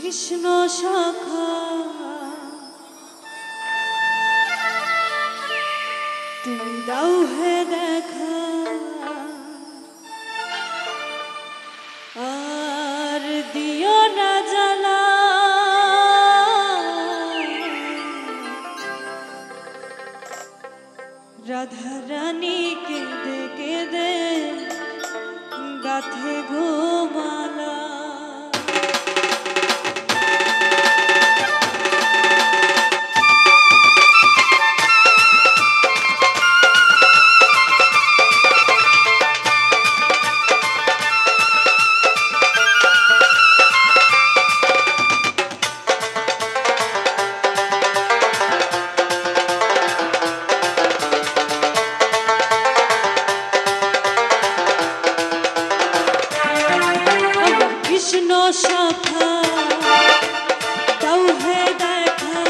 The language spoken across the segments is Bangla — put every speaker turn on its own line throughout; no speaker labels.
কৃষ্ণ সখা তুমি দাও হে দেখা আর দিও না জ্বালা রাধা রানী কেঁদে কেঁদে গাথে গোমালা কৃষ্ণ সখা দাও হে দেখা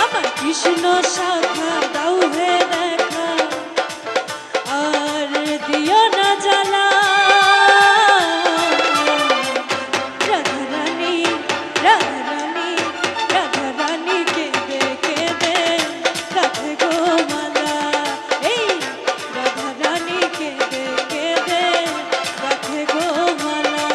আমার কৃষ্ণ সখা দাও হে দেখা আর দিও না জ্বালা রাধা রানী রাধা রানী রাধা রানী কেঁদে কেঁদে গাথে গোমালা এই রাধা রানী কেঁদে কেঁদে গাথে গোমালা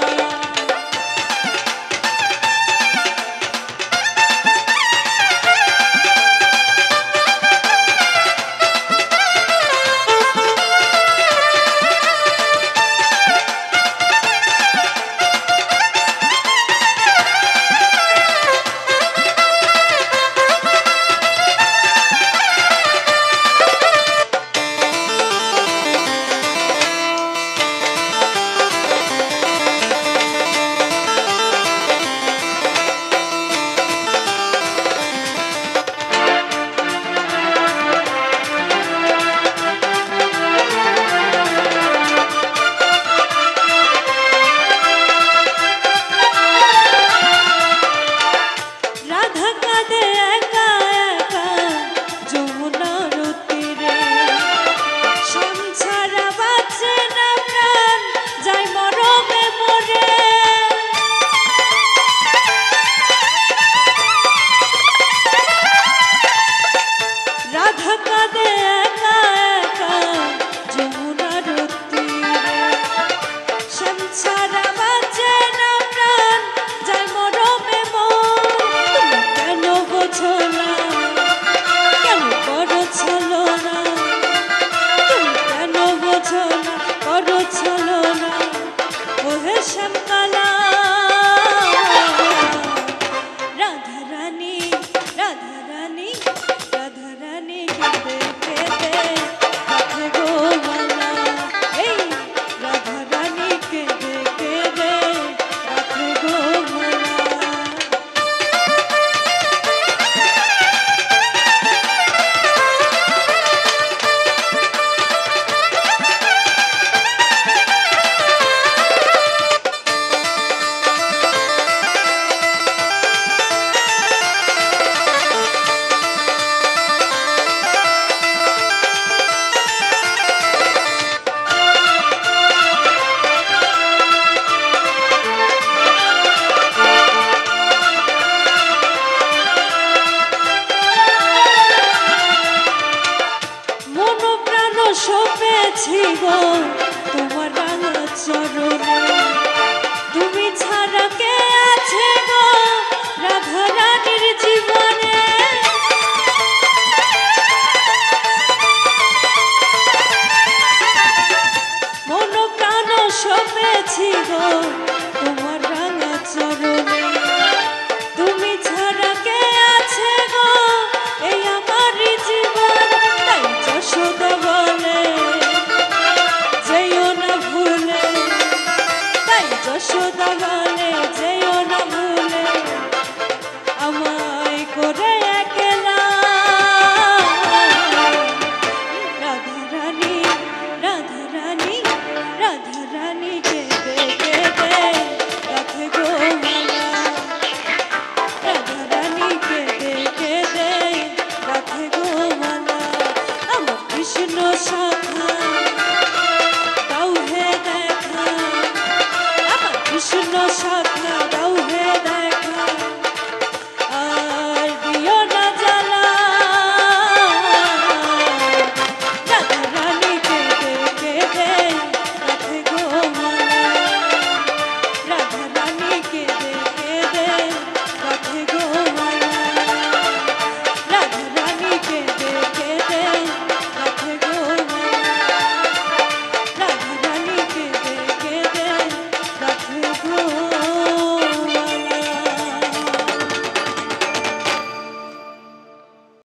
তোমার রাঙা চরণে তুমি ছাড়া কে আছে গো রাধা রানীর জীবনে মন প্রাণ সপেছি গো তোমার রাঙা চরণে তুমি ছাড়া কে আছে গো এই আমার জীবন তাই যশোদা বলে যশোদা বলে যেও না ভুলে আমায় করে একলা রাধা রানী রাধা রানী রাধা রানী কেঁদে কেঁদে গাথে গোমালা রাধা রানী কেঁদে কেঁদে গাথে গোমালা আমার কৃষ্ণ সখা